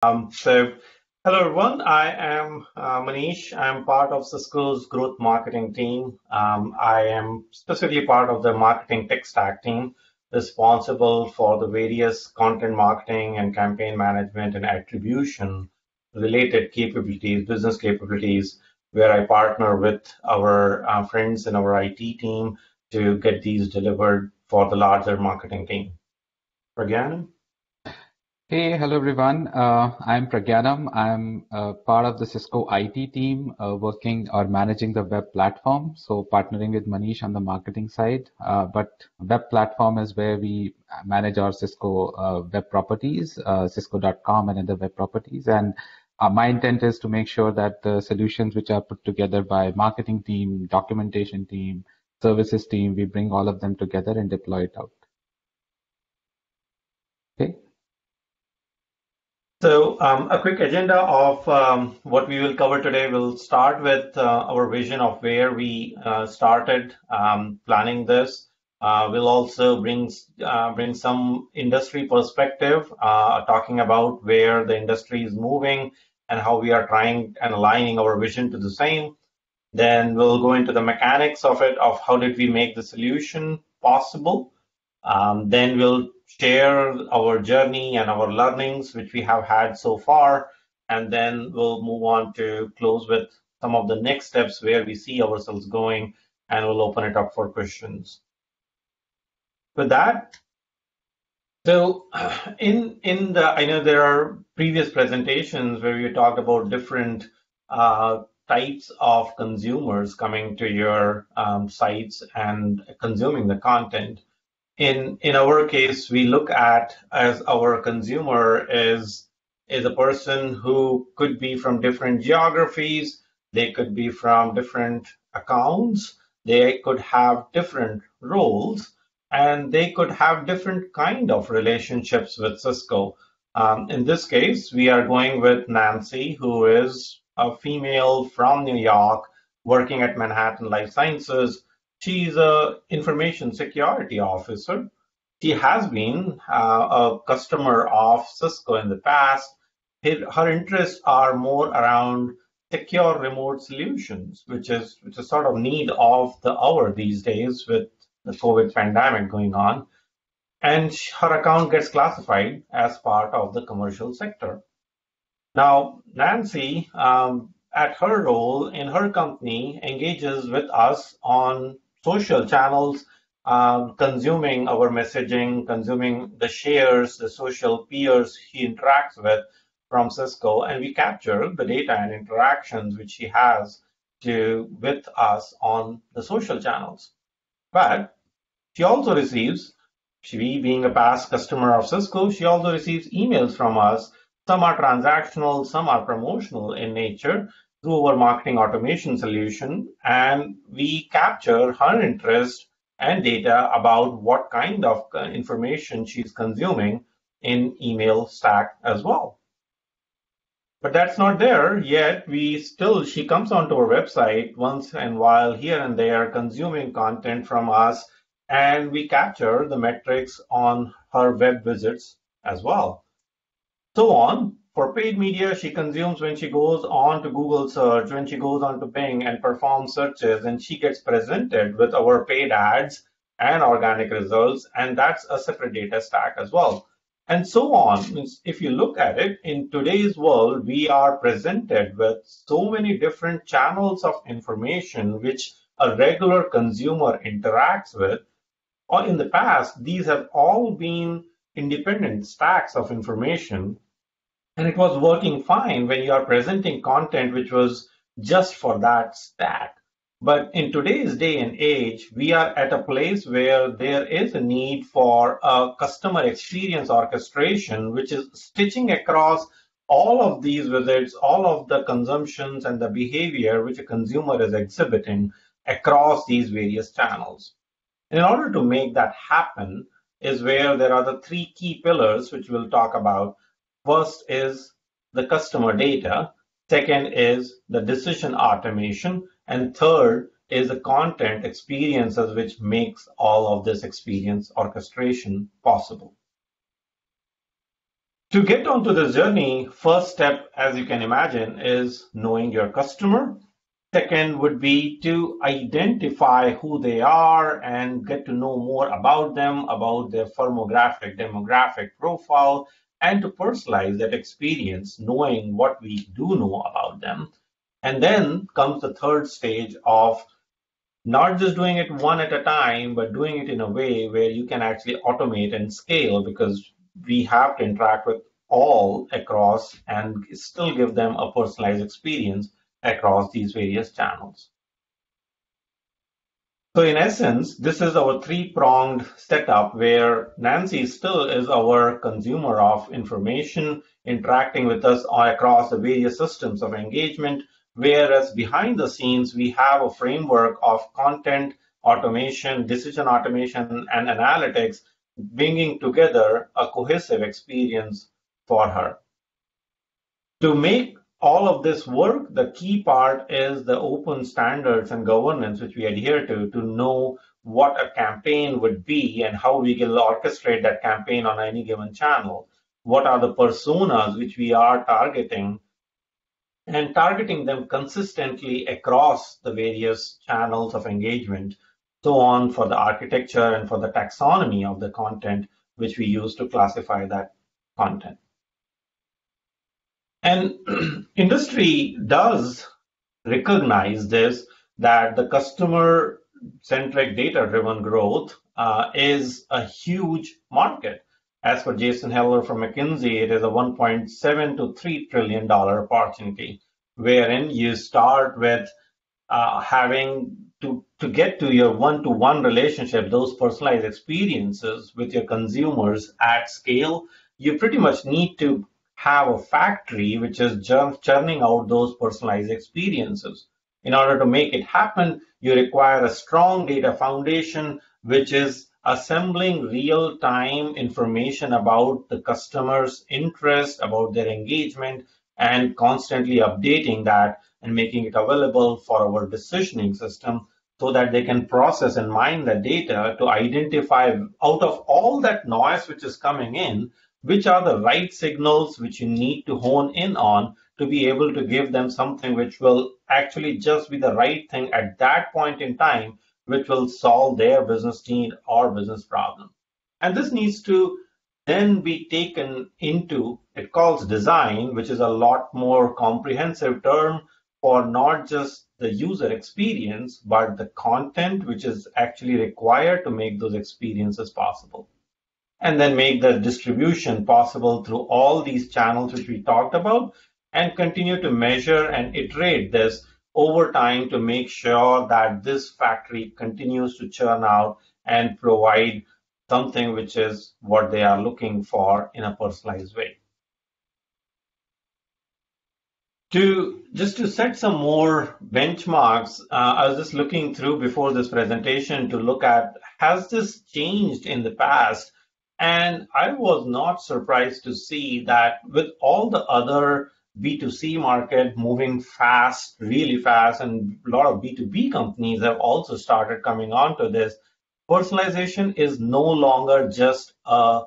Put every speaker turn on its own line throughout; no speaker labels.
Hello everyone. I am Manish. I'm part of Cisco's growth marketing team. I am specifically part of the marketing tech stack team, responsible for the various content marketing and campaign management and attribution related capabilities, business capabilities, where I partner with our friends in our IT team to get these delivered for the larger marketing team. Pragyanam?
Hey, hello everyone. I'm Pragyanam. I'm part of the Cisco IT team working or managing the web platform. So partnering with Manish on the marketing side. But web platform is where we manage our Cisco web properties, cisco.com and other web properties. And my intent is to make sure that the solutions which are put together by marketing team, documentation team, services team, we bring all of them together and deploy it out. Okay.
So a quick agenda of what we will cover today. We'll start with our vision of where we started planning this. We'll also bring some industry perspective, talking about where the industry is moving and how we are trying and aligning our vision to the same. Then we'll go into the mechanics of it, of how did we make the solution possible. Then we'll share our journey and our learnings, which we have had so far, and then we'll move on to close with some of the next steps where we see ourselves going, and we'll open it up for questions. With that, so I know there are previous presentations where we talked about different types of consumers coming to your sites and consuming the content. In our case, we look at as our consumer is a person who could be from different geographies, they could be from different accounts, they could have different roles, and they could have different kind of relationships with Cisco. In this case, we are going with Nancy, who is a female from New York working at Manhattan Life Sciences. She's an information security officer. She has been a customer of Cisco in the past. Her interests are more around secure remote solutions, which is sort of need of the hour these days with the COVID pandemic going on. And her account gets classified as part of the commercial sector. Now, Nancy, at her role in her company, engages with us on social channels, consuming our messaging, consuming the shares, the social peers he interacts with from Cisco, and we capture the data and interactions which he has with us on the social channels. But she also receives, she being a past customer of Cisco, she also receives emails from us. Some are transactional, some are promotional in nature, through our marketing automation solution, and we capture her interest and data about what kind of information she's consuming in email stack as well. But that's not there yet. She comes onto our website once in a while here and there, consuming content from us, and we capture the metrics on her web visits as well. So on. For paid media, she consumes when she goes on to Google search, when she goes on to Bing and performs searches, and she gets presented with our paid ads and organic results, and that's a separate data stack as well. And so on. If you look at it, in today's world, we are presented with so many different channels of information which a regular consumer interacts with. Or in the past, these have all been independent stacks of information. And it was working fine when you are presenting content which was just for that stack. But in today's day and age, we are at a place where there is a need for a customer experience orchestration, which is stitching across all of these visits, all of the consumptions and the behavior which a consumer is exhibiting across these various channels. In order to make that happen is where there are the three key pillars which we'll talk about. First is the customer data, second is the decision automation, and third is the content experiences which makes all of this experience orchestration possible. To get onto this journey, first step, as you can imagine, is knowing your customer. Second would be to identify who they are and get to know more about them, about their firmographic, demographic profile, and to personalize that experience, knowing what we do know about them. And then comes the third stage of not just doing it one at a time, but doing it in a way where you can actually automate and scale because we have to interact with all across and still give them a personalized experience across these various channels. So in essence, this is our three-pronged setup where Nancy still is our consumer of information, interacting with us across the various systems of engagement, whereas behind the scenes, we have a framework of content automation, decision automation, and analytics, bringing together a cohesive experience for her. To make all of this work, the key part is the open standards and governance which we adhere to know what a campaign would be and how we will orchestrate that campaign on any given channel. What are the personas which we are targeting and targeting them consistently across the various channels of engagement, so on for the architecture and for the taxonomy of the content which we use to classify that content. And industry does recognize this, that the customer-centric data-driven growth is a huge market. As per Jason Heller from McKinsey, it is a $1.7 to $3 trillion opportunity, wherein you start with having to get to your one-to-one relationship, those personalized experiences with your consumers at scale. You pretty much need to have a factory which is churning out those personalized experiences. In order to make it happen, you require a strong data foundation, which is assembling real-time information about the customer's interest, about their engagement, and constantly updating that and making it available for our decisioning system so that they can process and mine the data to identify out of all that noise which is coming in, which are the right signals which you need to hone in on to be able to give them something which will actually just be the right thing at that point in time, which will solve their business need or business problem. And this needs to then be taken into, it calls design, which is a lot more comprehensive term for not just the user experience, but the content which is actually required to make those experiences possible. And then make the distribution possible through all these channels which we talked about, and continue to measure and iterate this over time to make sure that this factory continues to churn out and provide something which is what they are looking for in a personalized way. Just to set some more benchmarks, I was just looking through before this presentation to look at, has this changed in the past? And I was not surprised to see that with all the other B2C market moving fast, really fast, and a lot of B2B companies have also started coming onto this, personalization is no longer just a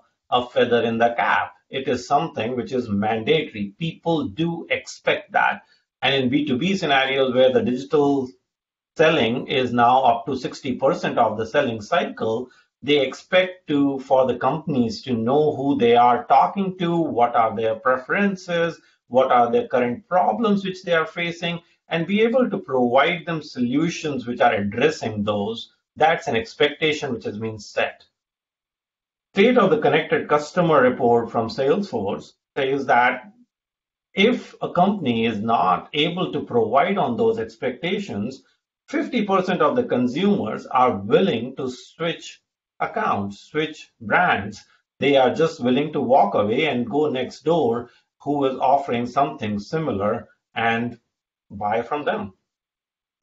feather in the cap. It is something which is mandatory. People do expect that. And in B2B scenarios where the digital selling is now up to 60% of the selling cycle, they expect for the companies to know who they are talking to, what are their preferences, what are their current problems which they are facing, and be able to provide them solutions which are addressing those. That's an expectation which has been set. State of the Connected Customer report from Salesforce says that if a company is not able to provide on those expectations, 50% of the consumers are willing to switch accounts, switch brands. They are just willing to walk away and go next door who is offering something similar and buy from them.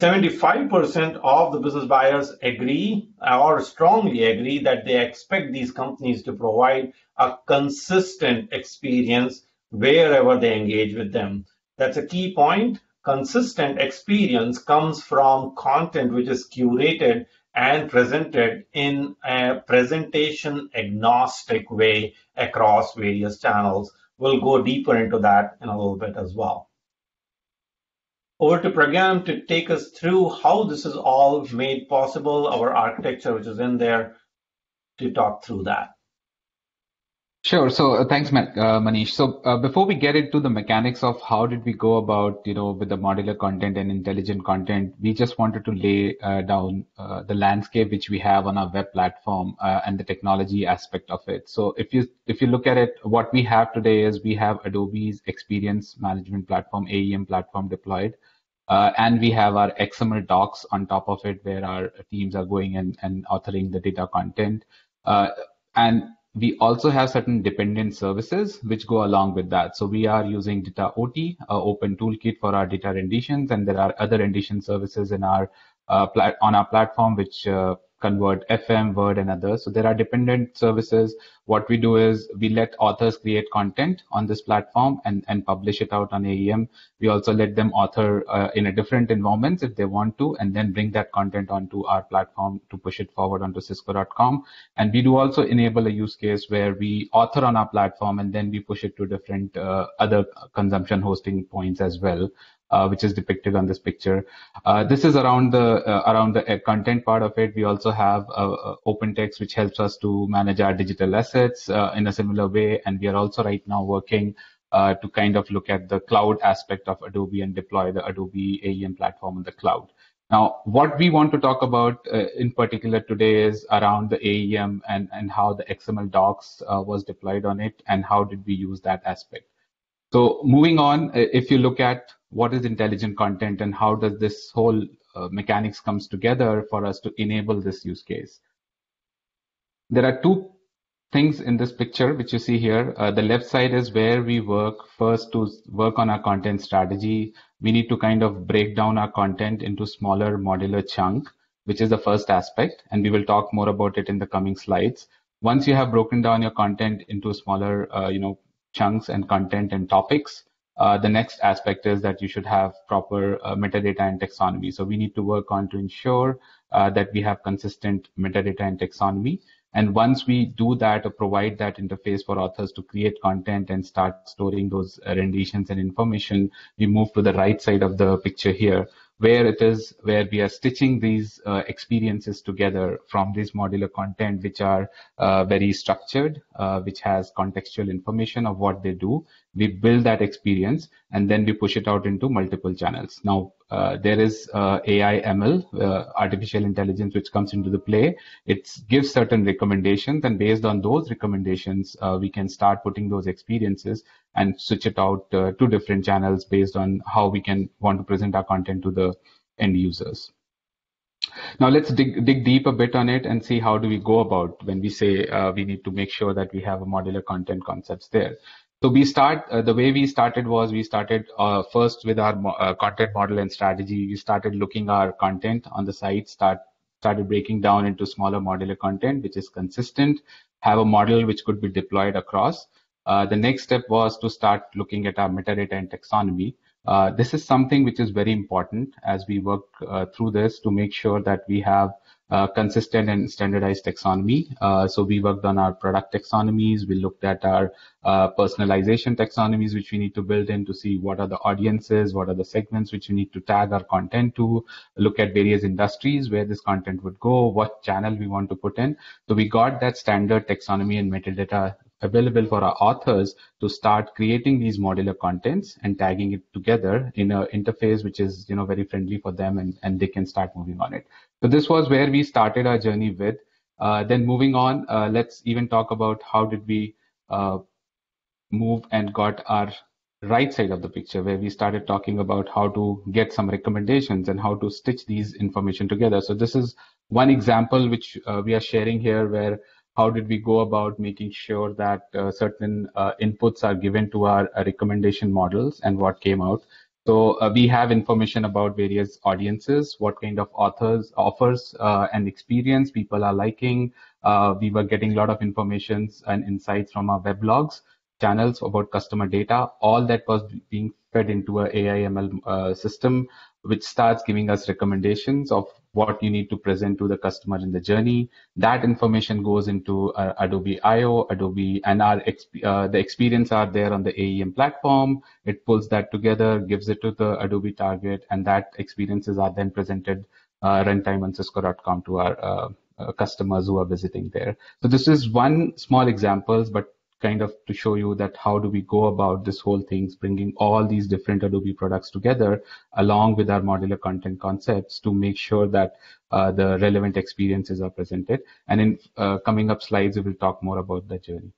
75% of the business buyers agree or strongly agree that they expect these companies to provide a consistent experience wherever they engage with them. That's a key point. Consistent experience comes from content which is curated and presented in a presentation agnostic way across various channels, we'll go deeper into that in a little bit as well. Over to Pragyanam to take us through how this is all made possible, our architecture which is in there, to talk through that.
Sure. So thanks, Manish. So before we get into the mechanics of how did we go about, with the modular content and intelligent content, we just wanted to lay down the landscape which we have on our web platform and the technology aspect of it. So if you look at it, what we have today is we have Adobe's Experience Management Platform, AEM platform deployed. And we have our XML docs on top of it where our teams are going and authoring the data content. And we also have certain dependent services which go along with that. So we are using DITAOT, open toolkit for our data renditions, and there are other rendition services in our on our platform which convert FM, Word, and others. So there are dependent services. What we do is we let authors create content on this platform and publish it out on AEM. We also let them author in a different environments if they want to, and then bring that content onto our platform to push it forward onto Cisco.com. And we do also enable a use case where we author on our platform and then we push it to different other consumption hosting points as well. Which is depicted on this picture. This is around the content part of it. We also have open text, which helps us to manage our digital assets in a similar way. And we are also right now working to kind of look at the cloud aspect of Adobe and deploy the Adobe AEM platform in the cloud. Now, what we want to talk about in particular today is around the AEM and how the XML docs was deployed on it and how did we use that aspect. So moving on, if you look at what is intelligent content and how does this whole mechanics comes together for us to enable this use case. There are two things in this picture which you see here. The left side is where we work first to work on our content strategy. We need to kind of break down our content into smaller modular chunk, which is the first aspect, and we will talk more about it in the coming slides. Once you have broken down your content into smaller, chunks and content and topics, the next aspect is that you should have proper metadata and taxonomy. So we need to work on to ensure that we have consistent metadata and taxonomy. And once we do that or provide that interface for authors to create content and start storing those renditions and information, we move to the right side of the picture here, where we are stitching these experiences together from this modular content, which are very structured, which has contextual information of what they do. We build that experience and then we push it out into multiple channels. Now, there is AI ML, artificial intelligence, which comes into the play. It gives certain recommendations, and based on those recommendations, we can start putting those experiences and switch it out to different channels based on how we want to present our content to the end users. Now let's dig deep a bit on it and see how do we go about when we say we need to make sure that we have a modular content concepts there. So the way we started was we started first with our content model and strategy. We started looking our content on the site, started breaking down into smaller modular content, which is consistent, have a model which could be deployed across. The next step was to start looking at our metadata and taxonomy. This is something which is very important as we work through this to make sure that we have consistent and standardized taxonomy. So we worked on our product taxonomies. We looked at our personalization taxonomies, which we need to build in to see what are the audiences, what are the segments which we need to tag our content to, look at various industries where this content would go, what channel we want to put in. So we got that standard taxonomy and metadata available for our authors to start creating these modular contents and tagging it together in an interface which is very friendly for them, and they can start moving on it. So this was where we started our journey with. Then moving on, let's even talk about how did we move and got our right side of the picture, where we started talking about how to get some recommendations and how to stitch these information together. So this is one example which we are sharing here, where how did we go about making sure that certain inputs are given to our recommendation models and what came out. So we have information about various audiences, what kind of offers and experience people are liking. We were getting a lot of information and insights from our weblogs. channels about customer data. All that was being fed into a AI/ML system, which starts giving us recommendations of what you need to present to the customer in the journey. That information goes into Adobe I/O, Adobe, and the experience are there on the AEM platform. It pulls that together, gives it to the Adobe target, and that experiences are then presented runtime on Cisco.com to our customers who are visiting there. So this is one small example, but kind of to show you that how do we go about this whole things, bringing all these different Adobe products together along with our modular content concepts to make sure that the relevant experiences are presented. And in coming up slides, we will talk more about the journey.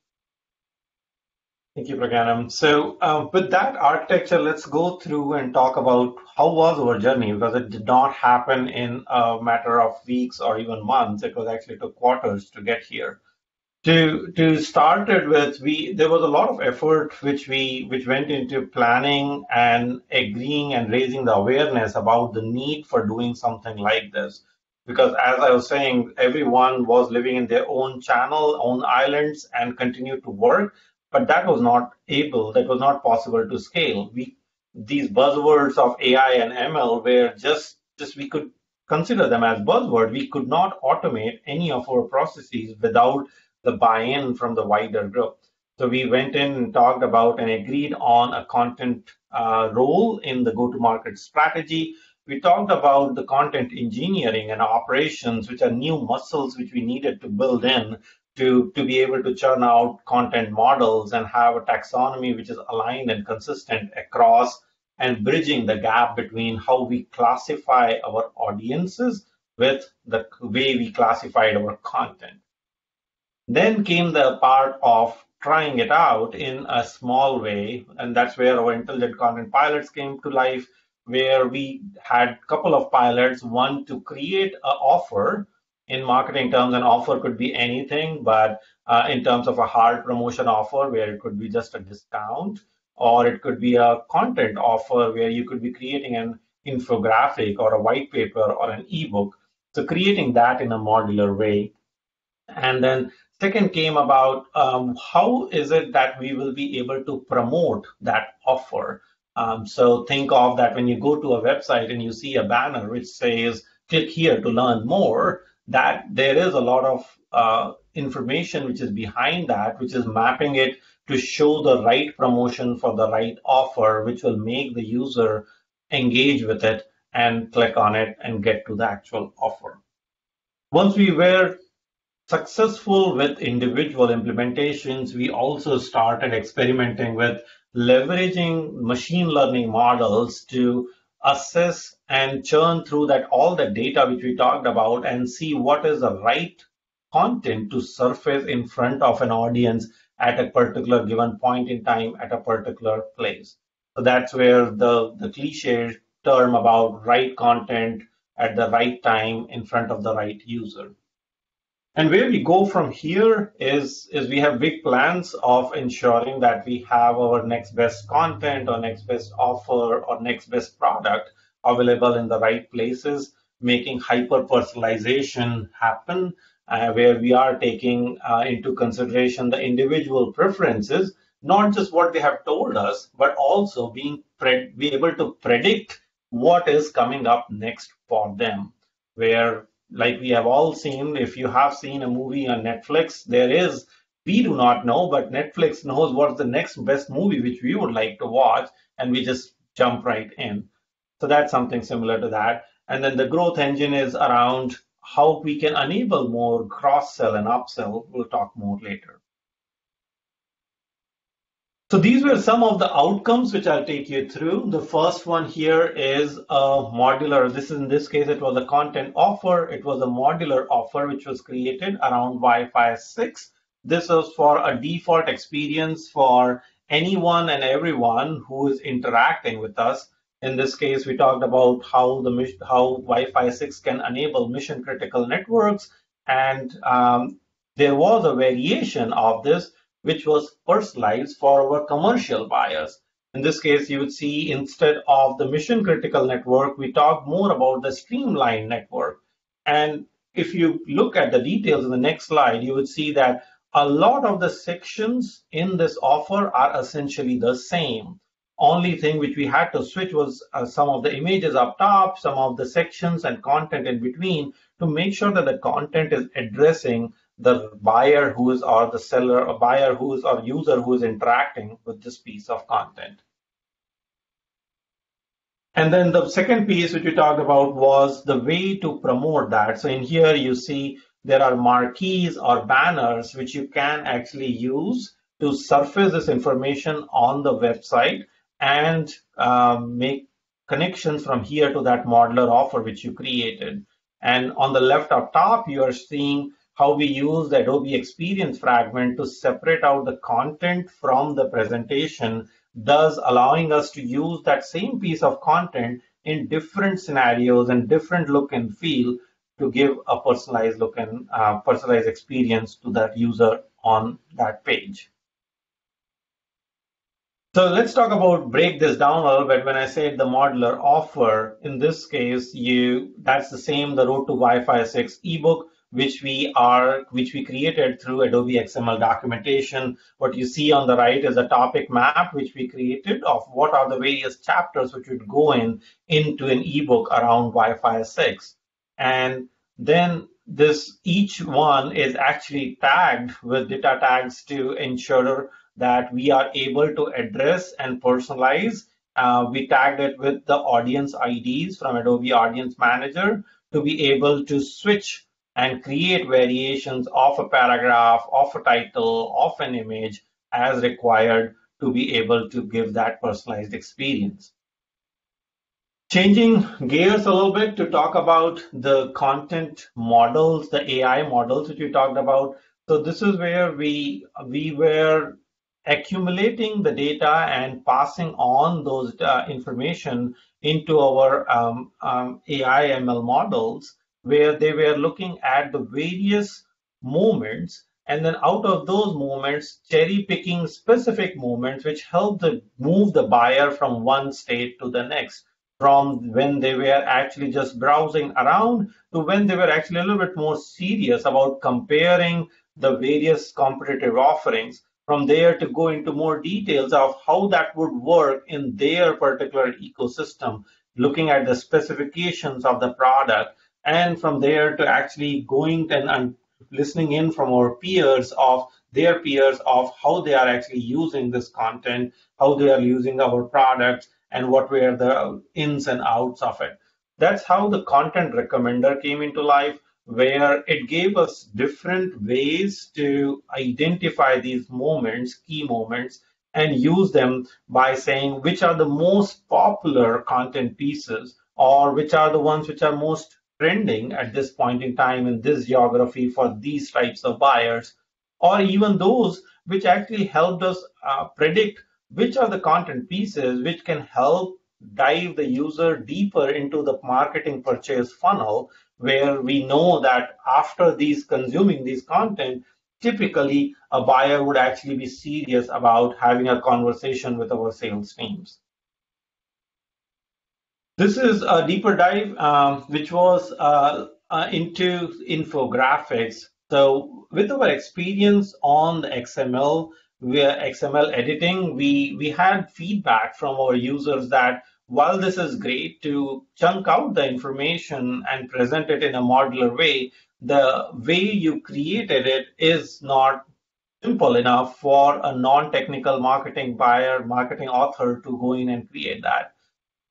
Thank you, Pragyanam. So with that architecture, let's go through and talk about how was our journey, because it did not happen in a matter of weeks or even months. It was actually took quarters to get here. To start it with, there was a lot of effort which went into planning and agreeing and raising the awareness about the need for doing something like this. Because as I was saying, everyone was living in their own channel, own islands, and continued to work, but that was not possible to scale. These buzzwords of AI and ML were just we could consider them as buzzwords. We could not automate any of our processes without the buy-in from the wider group. So we went in and talked about and agreed on a content role in the go-to-market strategy. We talked about the content engineering and operations, which are new muscles which we needed to build in to be able to churn out content models and have a taxonomy which is aligned and consistent across and bridging the gap between how we classify our audiences with the way we classified our content. Then came the part of trying it out in a small way, and that's where our intelligent content pilots came to life, where we had a couple of pilots, one to create an offer. In marketing terms, an offer could be anything, but in terms of a hard promotion offer, where it could be just a discount, or it could be a content offer where you could be creating an infographic or a white paper or an ebook. So creating that in a modular way. And then second came about how is it that we will be able to promote that offer. So think of that when you go to a website and you see a banner which says, click here to learn more, that there is a lot of information which is behind that, which is mapping it to show the right promotion for the right offer, which will make the user engage with it and click on it and get to the actual offer. Once we were successful with individual implementations, we also started experimenting with leveraging machine learning models to assess and churn through that all the data which we talked about and see what is the right content to surface in front of an audience at a particular given point in time at a particular place. So that's where the cliche term about right content at the right time in front of the right user. And where we go from here is we have big plans of ensuring that we have our next best content or next best offer or next best product available in the right places, making hyper personalization happen, where we are taking into consideration the individual preferences, not just what they have told us, but also be able to predict what is coming up next for them, where like we have all seen, if you have seen a movie on Netflix, we do not know, but Netflix knows what's the next best movie which we would like to watch, and we just jump right in. So that's something similar to that. And then the growth engine is around how we can enable more cross-sell and upsell. We'll talk more later. So these were some of the outcomes which I'll take you through. The first one here is a modular. In this case, it was a content offer. It was a modular offer which was created around Wi-Fi 6. This was for a default experience for anyone and everyone who is interacting with us. In this case, we talked about how Wi-Fi 6 can enable mission critical networks, and there was a variation of this which was personalized for our commercial buyers. In this case, you would see instead of the mission critical network, we talked more about the streamlined network. And if you look at the details in the next slide, you would see that a lot of the sections in this offer are essentially the same. Only thing which we had to switch was some of the images up top, some of the sections and content in between to make sure that the content is addressing the buyer who is or the seller or buyer who is or user who is interacting with this piece of content. And then the second piece which we talked about was the way to promote that. So in here you see there are marquees or banners which you can actually use to surface this information on the website and make connections from here to that modular offer which you created. And on the left up top, you are seeing how we use the Adobe Experience fragment to separate out the content from the presentation, thus allowing us to use that same piece of content in different scenarios and different look and feel to give a personalized look and personalized experience to that user on that page. So let's talk about break this down a little bit. When I say the modular offer, in this case, that's the same, the Road to Wi-Fi 6 ebook, which we created through Adobe XML Documentation. What you see on the right is a topic map which we created of what are the various chapters which would go into an ebook around Wi-Fi 6. And then each one is actually tagged with data tags to ensure that we are able to address and personalize. We tagged it with the audience IDs from Adobe Audience Manager to be able to switch and create variations of a paragraph, of a title, of an image as required to be able to give that personalized experience. Changing gears a little bit to talk about the content models, the AI models which we talked about. So this is where we were accumulating the data and passing on those information into our AI ML models, where they were looking at the various moments, and then out of those moments, cherry picking specific moments which help to move the buyer from one state to the next, from when they were actually just browsing around to when they were actually a little bit more serious about comparing the various competitive offerings. From there to go into more details of how that would work in their particular ecosystem, looking at the specifications of the product, and from there to actually going and listening in from our peers of their peers of how they are actually using this content, how they are using our products, and what were the ins and outs of it. That's how the content recommender came into life, where it gave us different ways to identify these moments, key moments, and use them by saying which are the most popular content pieces or which are the ones which are most trending at this point in time in this geography for these types of buyers, or even those which actually helped us predict which are the content pieces which can help dive the user deeper into the marketing purchase funnel, where we know that after consuming these content, typically a buyer would actually be serious about having a conversation with our sales teams. This is a deeper dive, which was into infographics. So with our experience on the XML, XML editing, we had feedback from our users that while this is great to chunk out the information and present it in a modular way, the way you created it is not simple enough for a non-technical marketing buyer, marketing author to go in and create that.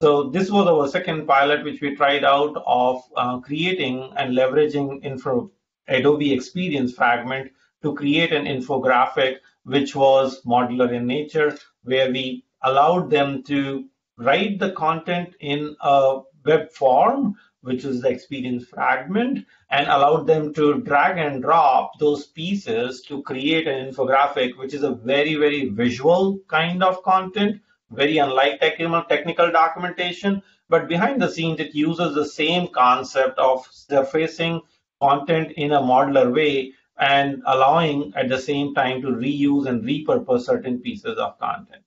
So this was our second pilot, which we tried out of creating and leveraging Adobe Experience fragment to create an infographic, which was modular in nature, where we allowed them to write the content in a web form, which is the experience fragment, and allowed them to drag and drop those pieces to create an infographic, which is a very, very visual kind of content, very unlike technical documentation. But behind the scenes, it uses the same concept of surfacing content in a modular way and allowing at the same time to reuse and repurpose certain pieces of content.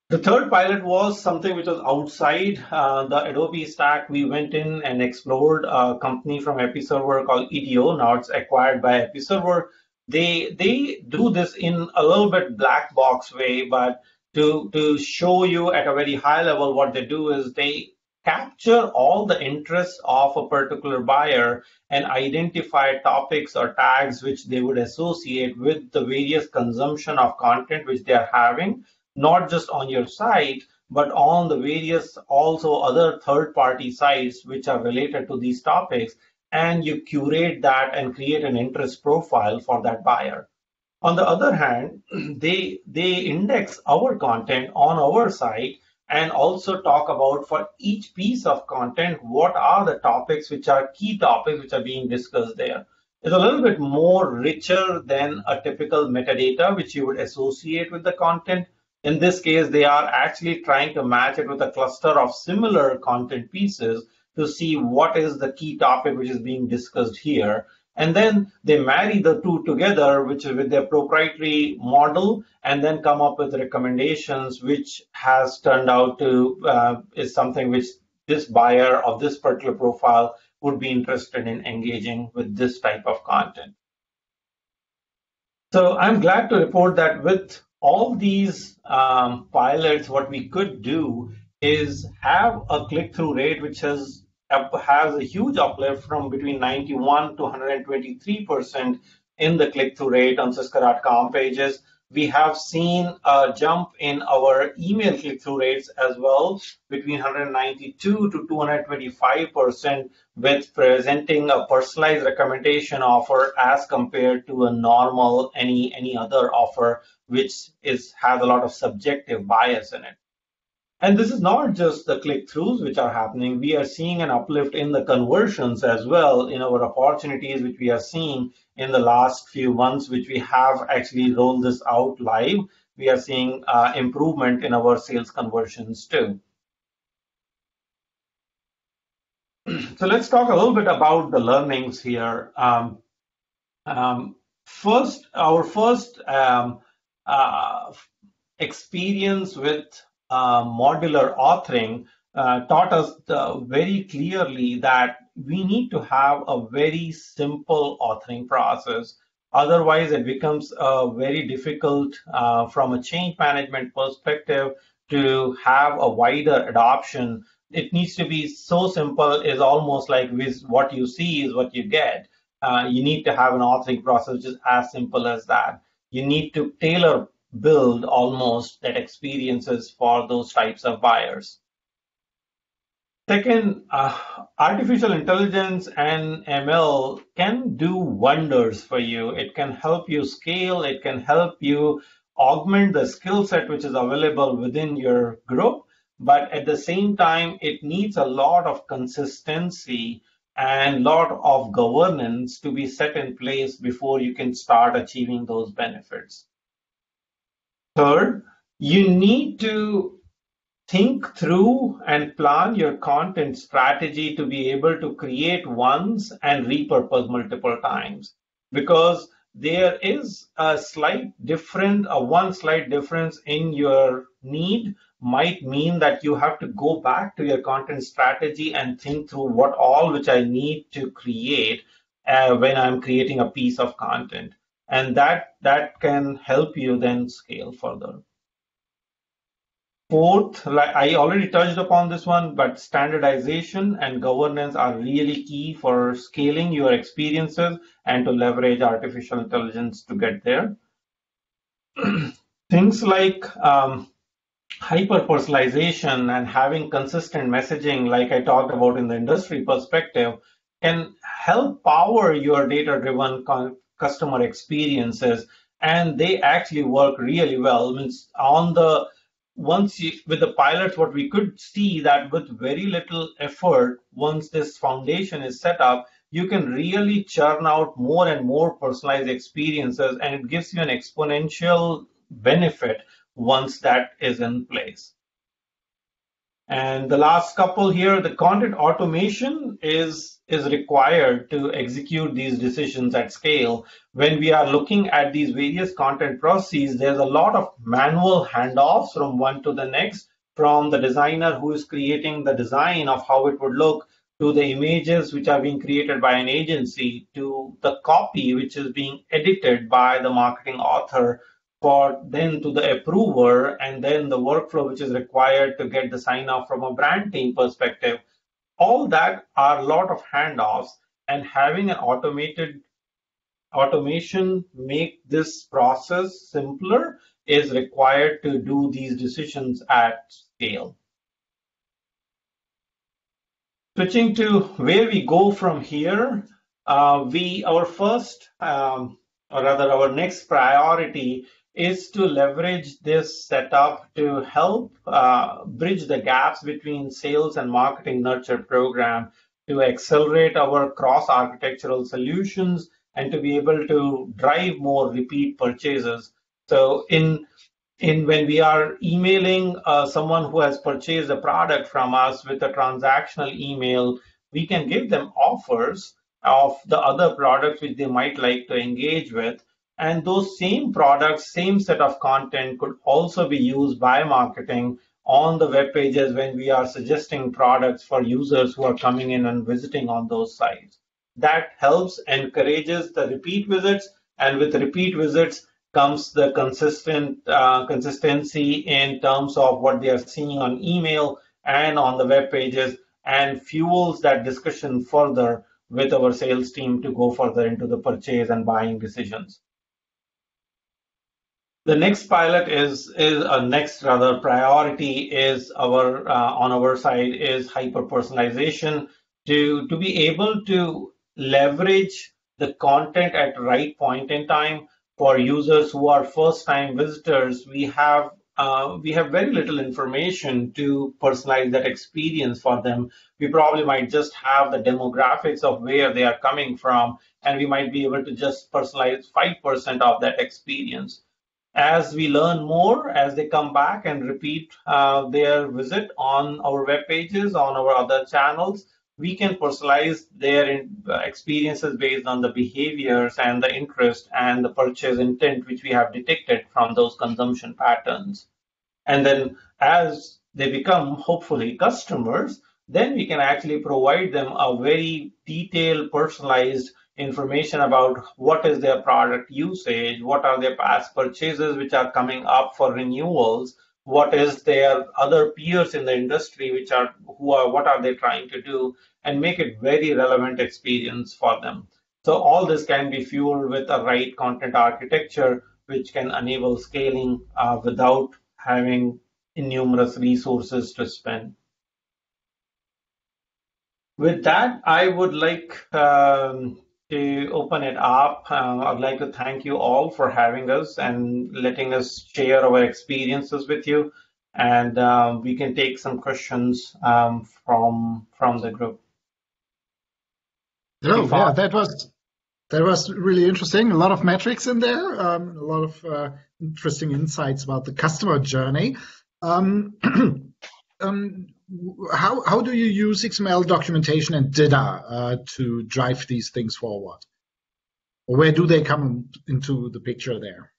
The third pilot was something which was outside the Adobe stack. We went in and explored a company from Episerver called EDO. Now it's acquired by Episerver. They do this in a little bit black box way, but to show you at a very high level, what they do is they capture all the interests of a particular buyer and identify topics or tags which they would associate with the various consumption of content which they are having, not just on your site, but on the various also other third-party sites which are related to these topics, and you curate that and create an interest profile for that buyer. On the other hand, they index our content on our site and also talk about for each piece of content, what are the topics which are key topics which are being discussed there. It's a little bit more richer than a typical metadata which you would associate with the content. In this case, they are actually trying to match it with a cluster of similar content pieces to see what is the key topic which is being discussed here. And then they marry the two together, which is with their proprietary model, and then come up with recommendations, which has turned out to is something which this buyer of this particular profile would be interested in engaging with this type of content. So I'm glad to report that with all these pilots, what we could do is have a click-through rate which has a huge uplift from between 91 to 123% in the click-through rate on Cisco.com pages. We have seen a jump in our email click-through rates as well, between 192 to 225%, with presenting a personalized recommendation offer as compared to a normal any other offer, which has a lot of subjective bias in it. And this is not just the click-throughs which are happening. We are seeing an uplift in the conversions as well in our opportunities, which we are seeing in the last few months, which we have actually rolled this out live. We are seeing improvement in our sales conversions too. So let's talk a little bit about the learnings here. Our first experience with modular authoring taught us very clearly that we need to have a very simple authoring process. Otherwise, it becomes very difficult from a change management perspective to have a wider adoption. It needs to be so simple, is almost like with what you see is what you get. You need to have an authoring process which is as simple as that. You need to tailor build almost that experiences for those types of buyers. Second, artificial intelligence and ML can do wonders for you. It can help you scale. It can help you augment the skill set which is available within your group. But at the same time, it needs a lot of consistency and a lot of governance to be set in place before you can start achieving those benefits. Third, you need to think through and plan your content strategy to be able to create once and repurpose multiple times, because there is a one slight difference in your need might mean that you have to go back to your content strategy and think through what all which I need to create when I'm creating a piece of content. And that can help you then scale further. Fourth, like I already touched upon this one, but standardization and governance are really key for scaling your experiences and to leverage artificial intelligence to get there. Things like hyper-personalization and having consistent messaging, like I talked about in the industry perspective, can help power your data-driven customer experiences, and they actually work really well. Means with the pilots, what we could see that with very little effort, once this foundation is set up, you can really churn out more and more personalized experiences, and it gives you an exponential benefit once that is in place. And the last couple here, the content automation is required to execute these decisions at scale. When we are looking at these various content processes, there's a lot of manual handoffs from one to the next, from the designer who is creating the design of how it would look, to the images which are being created by an agency, to the copy which is being edited by the marketing author, for then to the approver, and then the workflow which is required to get the sign off from a brand team perspective. All that are a lot of handoffs, and having an automation make this process simpler is required to do these decisions at scale. Switching to where we go from here, our first, or rather our next priority is to leverage this setup to help bridge the gaps between sales and marketing nurture program, to accelerate our cross-architectural solutions and to be able to drive more repeat purchases. So when we are emailing someone who has purchased a product from us with a transactional email, we can give them offers of the other products which they might like to engage with. And those same products, same set of content could also be used by marketing on the web pages when we are suggesting products for users who are coming in and visiting on those sites. That helps, encourages the repeat visits, and with repeat visits, comes the consistency in terms of what they are seeing on email and on the web pages, and fuels that discussion further with our sales team to go further into the purchase and buying decisions. The next pilot is a next rather priority is on our side is hyper personalization, to be able to leverage the content at the right point in time. For users who are first-time visitors, we have very little information to personalize that experience for them. We probably might just have the demographics of where they are coming from, and we might be able to just personalize 5% of that experience. As we learn more, as they come back and repeat their visit on our web pages, on our other channels, we can personalize their experiences based on the behaviors and the interest and the purchase intent which we have detected from those consumption patterns. And then as they become hopefully customers, then we can actually provide them a very detailed, personalized information about what is their product usage, what are their past purchases which are coming up for renewals, what is their other peers in the industry what are they trying to do, and make it very relevant experience for them. So all this can be fueled with a right content architecture, which can enable scaling without having innumerous resources to spend. With that, I would like to open it up. I'd like to thank you all for having us and letting us share our experiences with you. And we can take some questions from the group.
Oh, yeah, that was really interesting. A lot of metrics in there, a lot of interesting insights about the customer journey. How do you use XML documentation and data to drive these things forward? Or where do they come into the picture there?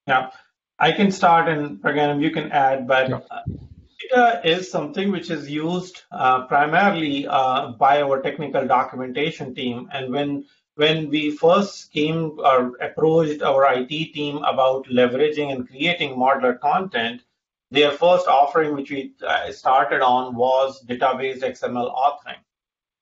Yeah, I can start, and Pragyanam, you can add, but
Yeah.
Data is something which is used primarily by our technical documentation team. And when we first came or approached our IT team about leveraging and creating modular content, their first offering which we started on was database XML authoring.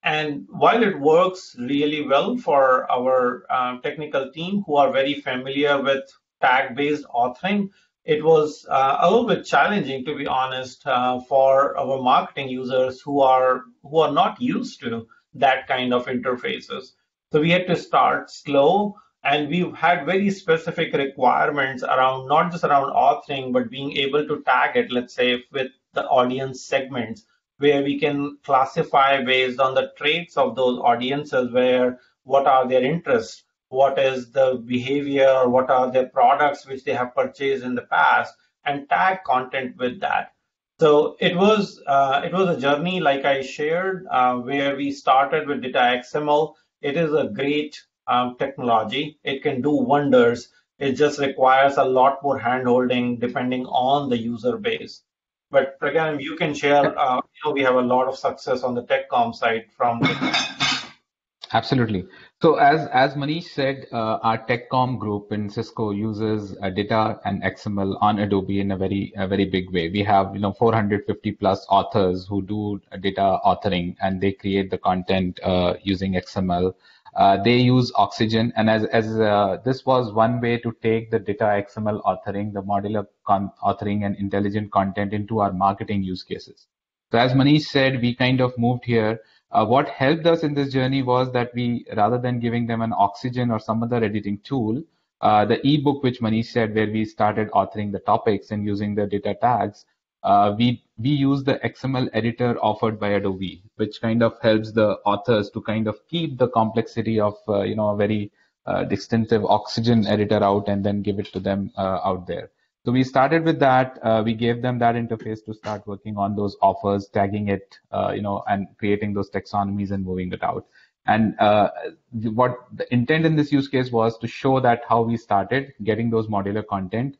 And while it works really well for our technical team who are very familiar with tag-based authoring, it was a little bit challenging, to be honest, for our marketing users who are not used to that kind of interfaces. So we had to start slow, and we've had very specific requirements around not just around authoring, but being able to tag it, let's say, with the audience segments, where we can classify based on the traits of those audiences, where what are their interests, what is the behavior, what are their products which they have purchased in the past, and tag content with that. So it was a journey, like I shared, where we started with Data XML. It is a great technology. It can do wonders. It just requires a lot more hand-holding depending on the user base. But Pragyanam, you can share. We have a lot of success on the TechCom side from Data.
Absolutely. So as Manish said, our TechCom group in Cisco uses data and XML on Adobe in a very big way. We have 450 plus authors who do data authoring, and they create the content using XML. They use Oxygen, and as this was one way to take the data XML authoring, the modular authoring, and intelligent content into our marketing use cases. So as Manish said, we kind of moved here. What helped us in this journey was that we, rather than giving them an Oxygen or some other editing tool, the ebook which Manish said, where we started authoring the topics and using the data tags, we use the XML editor offered by Adobe, which kind of helps the authors to kind of keep the complexity of a very distinctive Oxygen editor out and then give it to them out there. So we started with that. We gave them that interface to start working on those offers, tagging it, and creating those taxonomies and moving it out. And what the intent in this use case was to show that how we started getting those modular content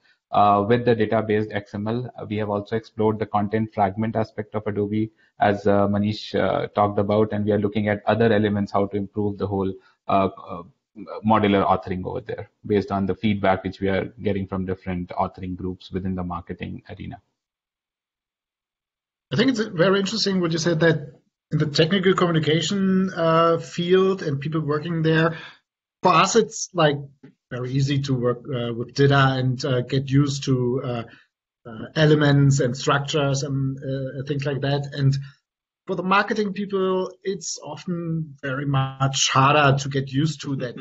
with the data-based XML. We have also explored the content fragment aspect of Adobe, as Manish talked about, and we are looking at other elements, how to improve the whole modular authoring over there based on the feedback which we are getting from different authoring groups within the marketing arena.
I think it's very interesting what you said, that in the technical communication field and people working there, for us it's like very easy to work with data and get used to elements and structures and things like that. And for the marketing people, it's often very much harder to get used to that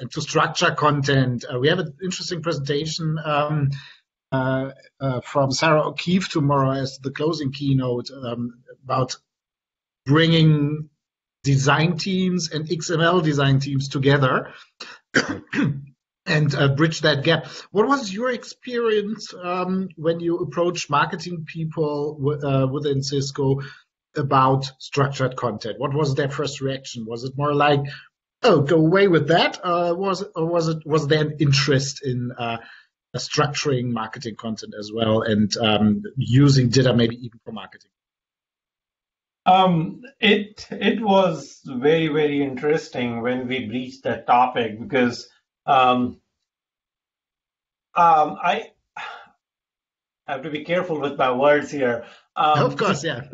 and to structure content. We have an interesting presentation from Sarah O'Keefe tomorrow as the closing keynote about bringing design teams and XML design teams together and bridge that gap. What was your experience when you approached marketing people within Cisco about structured content? What was their first reaction? Was it more like, "Oh, go away with that," was there an interest in structuring marketing content as well and using data maybe even for marketing?
It was very, very interesting when we breached that topic because I have to be careful with my words here.
Of course, yeah.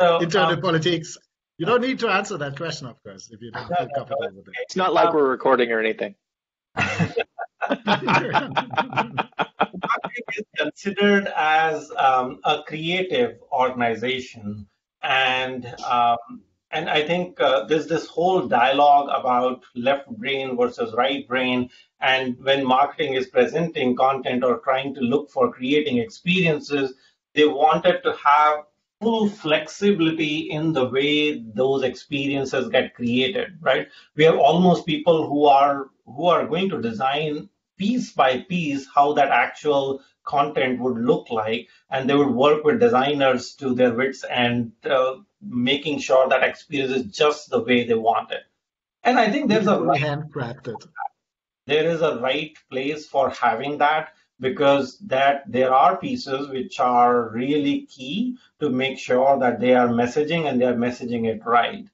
So,
Internal politics. You don't need to answer that question, of course, if you don't feel comfortable with it.
It's not like we're recording or anything.
Marketing is considered as a creative organization, and I think there's this whole dialogue about left brain versus right brain, and when marketing is presenting content or trying to look for creating experiences, they wanted to have full flexibility in the way those experiences get created, right? We have almost people who are going to design piece by piece how that actual content would look like, and they would work with designers to their wits and making sure that experience is just the way they want it. And I think there's a
handcrafted.
There is a right place for having that, because that there are pieces which are really key to make sure that they are messaging and they are messaging it right.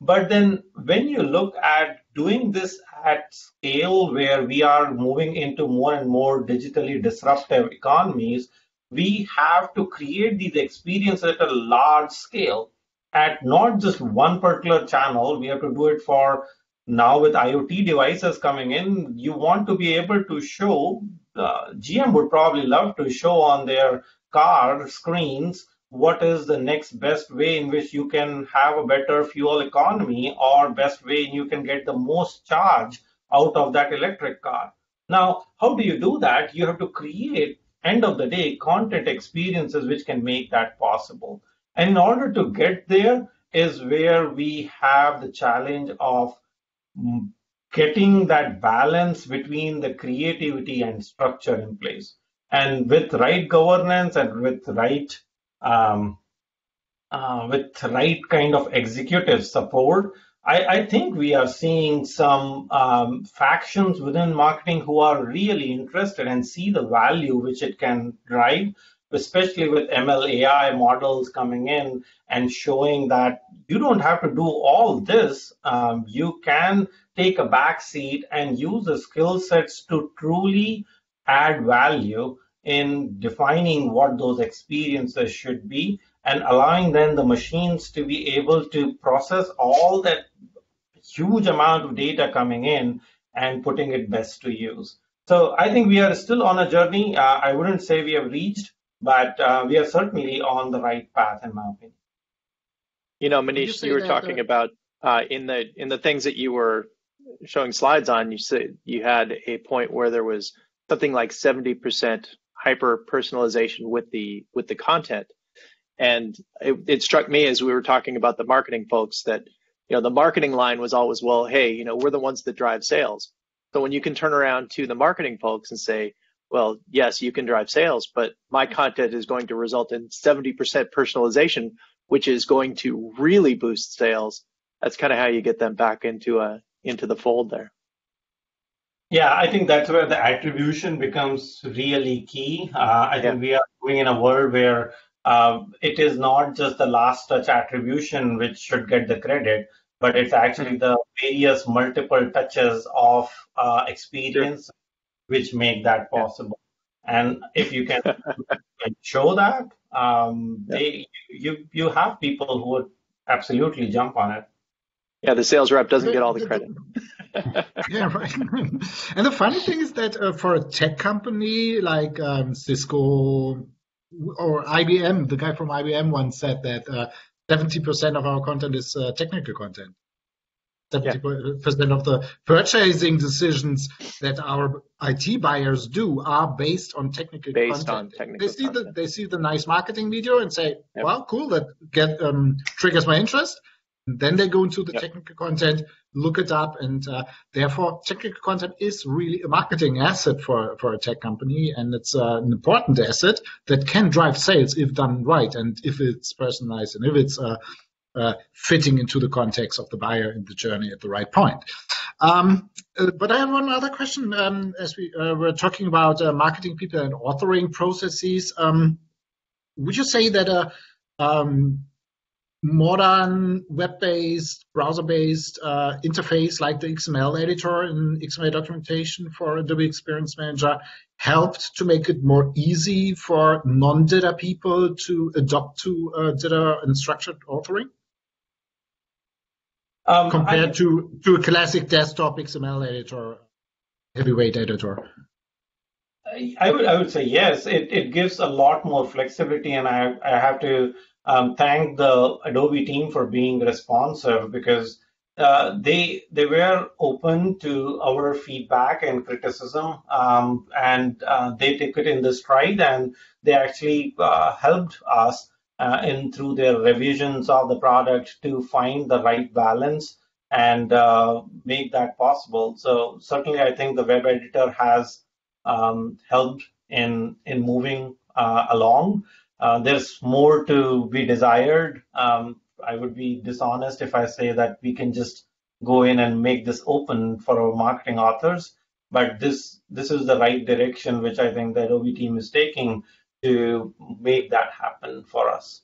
But then when you look at doing this at scale, where we are moving into more and more digitally disruptive economies, we have to create these experiences at a large scale at not just one particular channel. We have to do it for now with IoT devices coming in. You want to be able to show, GM would probably love to show on their car screens what is the next best way in which you can have a better fuel economy, or best way you can get the most charge out of that electric car. Now, how do you do that? You have to create, end of the day, content experiences which can make that possible. And in order to get there is where we have the challenge of getting that balance between the creativity and structure in place. And with right governance and um, with right kind of executive support, I think we are seeing some factions within marketing who are really interested and see the value which it can drive, especially with ML AI models coming in and showing that you don't have to do all this. You can take a back seat and use the skill sets to truly add value in defining what those experiences should be and allowing then the machines to be able to process all that huge amount of data coming in and putting it best to use. So I think we are still on a journey. I wouldn't say we have reached, but we are certainly on the right path, in my opinion.
You know, Manish, you were talking about in the things that you were showing slides on. You said you had a point where there was something like 70% hyper personalization with the content. And it struck me as we were talking about the marketing folks that, you know, the marketing line was always, well, hey, you know, we're the ones that drive sales. So when you can turn around to the marketing folks and say, well, yes, you can drive sales, but my content is going to result in 70% personalization, which is going to really boost sales. That's kind of how you get them back into the fold there.
Yeah, I think that's where the attribution becomes really key. I think we are going in a world where it is not just the last touch attribution which should get the credit, but it's actually the various multiple touches of experience which make that possible. And if you can show that, you have people who would absolutely jump on it.
Yeah, the sales rep doesn't get all the credit.
Yeah, right. And the funny thing is that for a tech company like Cisco or IBM, the guy from IBM once said that 70% of our content is technical content. 70% of the purchasing decisions that our IT buyers do are based on technical content. They see the nice marketing video and say, well, cool, that triggers my interest. And then they go into the technical content, look it up, and therefore technical content is really a marketing asset for a tech company, and it's an important asset that can drive sales if done right, and if it's personalized, and if it's fitting into the context of the buyer in the journey at the right point. But I have one other question. As we were talking about marketing people and authoring processes, would you say that modern web-based, browser-based interface like the XML editor and XML documentation for Adobe Experience Manager helped to make it more easy for non-data people to adopt to data and structured authoring? Compared to a classic desktop XML editor, heavyweight editor?
I would say yes. It gives a lot more flexibility, and I have to thank the Adobe team for being responsive, because they were open to our feedback and criticism, and they took it in the stride, and they actually helped us through their revisions of the product to find the right balance and make that possible. So certainly, I think the web editor has helped in moving along. There's more to be desired. I would be dishonest if I say that we can just go in and make this open for our marketing authors, but this is the right direction which I think the Adobe team is taking to make that happen for us.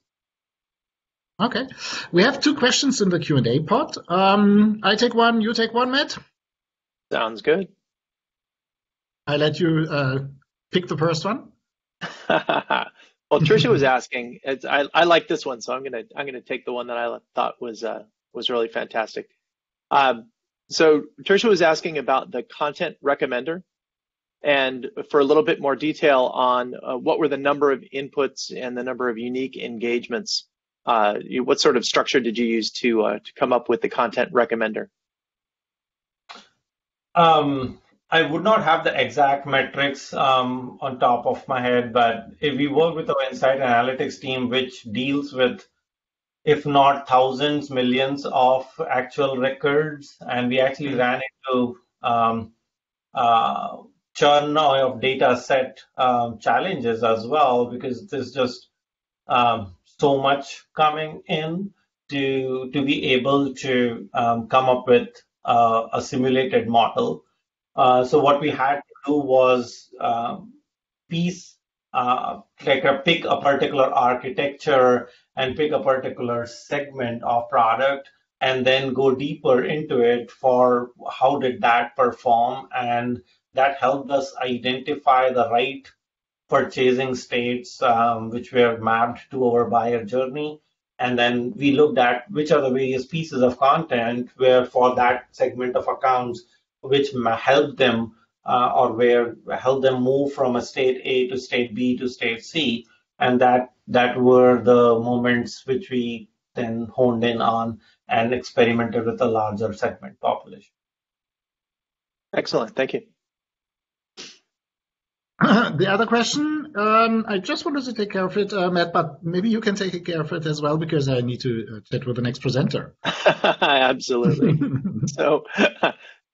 Okay, we have two questions in the Q&A pod. I take one, you take one, Matt?
Sounds good.
I let you pick the first one.
Well, Tricia was asking. I like this one, so I'm gonna take the one that I thought was really fantastic. So Tricia was asking about the content recommender, and for a little bit more detail on what were the number of inputs and the number of unique engagements. What sort of structure did you use to come up with the content recommender?
I would not have the exact metrics on top of my head, but if we work with our Insight Analytics team, which deals with, if not thousands, millions of actual records, and we actually ran into churn of data set challenges as well, because there's just so much coming in to be able to come up with a simulated model. So what we had to do was piece, pick a particular architecture and pick a particular segment of product, and then go deeper into it for how did that perform, and that helped us identify the right purchasing states, which were mapped to our buyer journey. And then we looked at which are the various pieces of content where for that segment of accounts, which help them or where help them move from a state A to state B to state C. And that were the moments which we then honed in on and experimented with a larger segment population.
Excellent. Thank you.
The other question, I just wanted to take care of it, Matt, but maybe you can take care of it as well, because I need to chat with the next presenter.
Absolutely. So,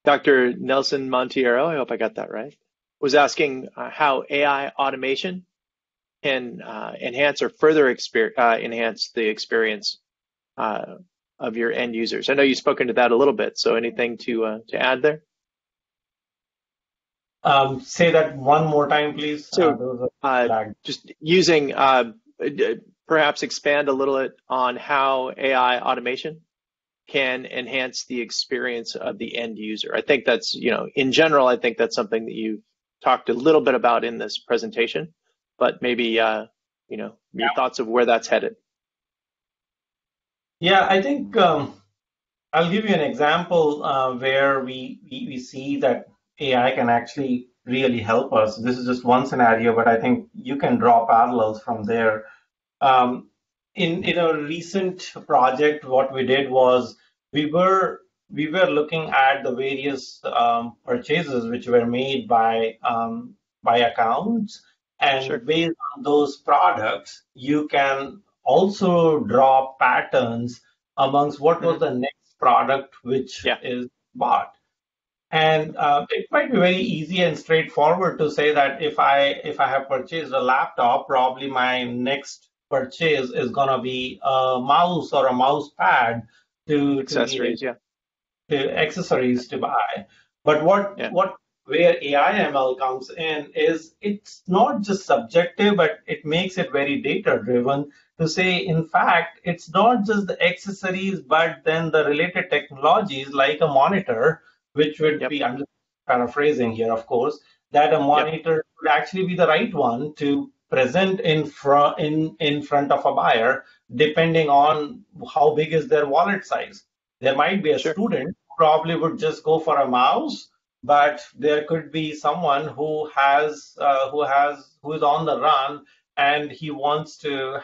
Dr. Nelson Monteiro, I hope I got that right, was asking how AI automation can enhance or further enhance the experience of your end users. I know you've spoken to that a little bit, so anything to add there?
Say that one more time, please.
So, just using, perhaps expand a little bit on how AI automation can enhance the experience of the end user. I think that's, in general, I think that's something that you've talked a little bit about in this presentation, but maybe, your thoughts of where that's headed.
Yeah, I think I'll give you an example where we see that AI can actually really help us. This is just one scenario, but I think you can draw parallels from there. In a recent project, what we did was we were looking at the various purchases which were made by accounts, and
Sure.
based on those products, you can also draw patterns amongst what was the next product which is bought. And it might be very easy and straightforward to say that if I have purchased a laptop, probably my next purchase is gonna be a mouse or a mouse pad to
Accessories,
to accessories to buy. But where AI ML comes in is it's not just subjective, but it makes it very data driven to say, in fact, it's not just the accessories, but then the related technologies like a monitor, which would be, I'm just paraphrasing here, of course, that a monitor would actually be the right one to present in front of a buyer, depending on how big is their wallet size. There might be a student who probably would just go for a mouse, but there could be someone who is on the run and he wants to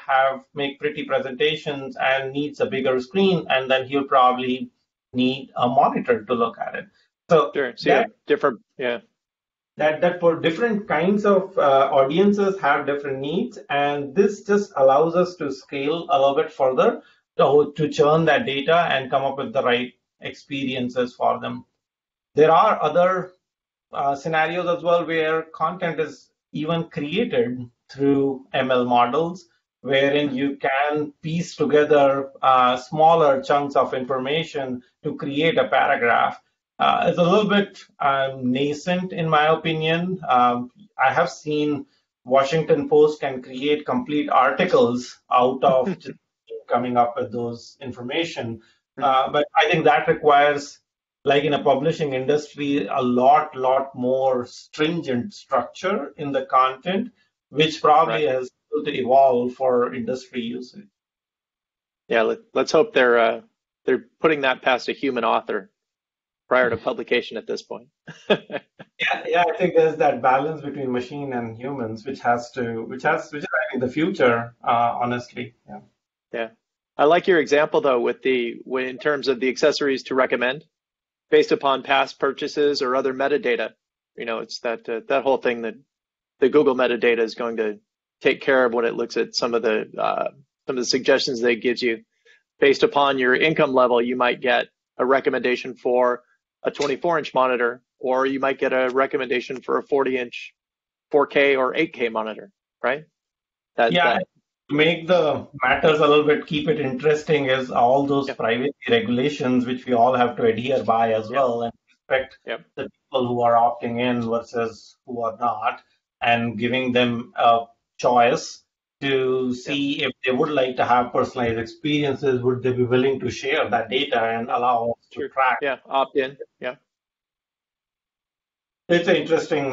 make pretty presentations and needs a bigger screen, and then he'll probably need a monitor to look at it. So that for different kinds of audiences have different needs, and this just allows us to scale a little bit further to churn that data and come up with the right experiences for them. There are other scenarios as well where content is even created through ML models, wherein you can piece together smaller chunks of information to create a paragraph. It's a little bit nascent, in my opinion. I have seen Washington Post can create complete articles out of just coming up with those information. But I think that requires, like in a publishing industry, a lot more stringent structure in the content, which probably has to evolve for industry usage.
Yeah, let's hope they're putting that past a human author prior to publication at this point.
Yeah, I think there's that balance between machine and humans, which is I think the future, honestly.
Yeah. I like your example though in terms of the accessories to recommend based upon past purchases or other metadata. It's that whole thing that the Google metadata is going to take care of when it looks at some of the suggestions that it gives you. Based upon your income level, you might get a recommendation for a 24-inch monitor or you might get a recommendation for a 40-inch 4K or 8K monitor, right?
To make the matters a little bit, keep it interesting, is all those privacy regulations which we all have to adhere by as well, and respect the people who are opting in versus who are not, and giving them a choice to see if they would like to have personalized experiences. Would they be willing to share that data and allow us to track?
Opt in.
It's an interesting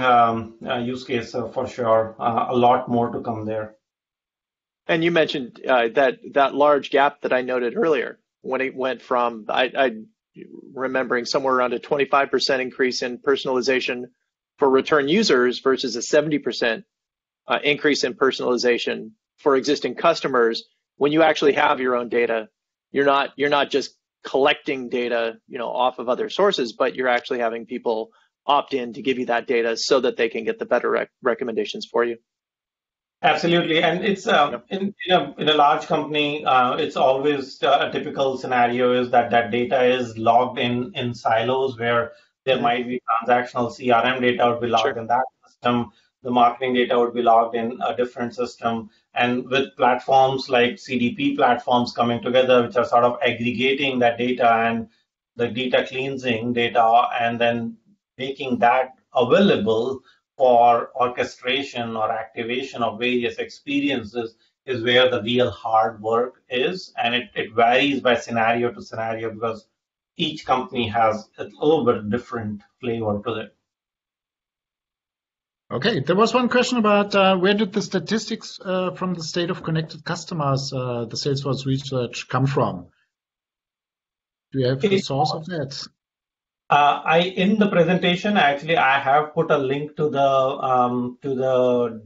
use case for sure. A lot more to come there.
And you mentioned that large gap that I noted earlier, when it went from, I remembering somewhere around a 25% increase in personalization for return users versus a 70% increase in personalization for existing customers. When you actually have your own data, you're not just collecting data, off of other sources, but you're actually having people opt in to give you that data so that they can get the better recommendations for you.
Absolutely, and it's in a large company, it's always a typical scenario is that data is logged in silos where there might be transactional CRM data would be logged in that system, the marketing data would be logged in a different system, and with platforms like CDP platforms coming together, which are sort of aggregating that data and the data cleansing data, and then making that available for orchestration or activation of various experiences is where the real hard work is. And it varies by scenario to scenario because each company has a little bit different flavor to it.
Okay, there was one question about where did the statistics from the state of connected customers, the Salesforce research, come from? Do you have the source of that?
In the presentation, actually, I have put a link to the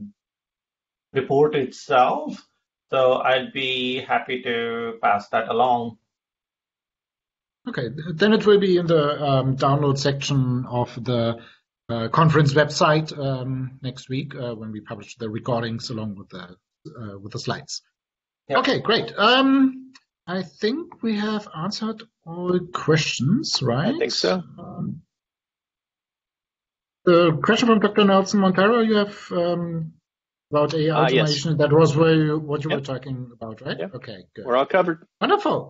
report itself, so I'd be happy to pass that along.
Okay, then it will be in the download section of the conference website next week when we publish the recordings along with the slides. Yep. Okay, great. I think we have answered all questions, right?
I think so.
The question from Dr. Nelson Montero, you have about AI automation. Yes. That was what you were talking about, right?
Yep.
Okay, good.
We're all covered.
Wonderful.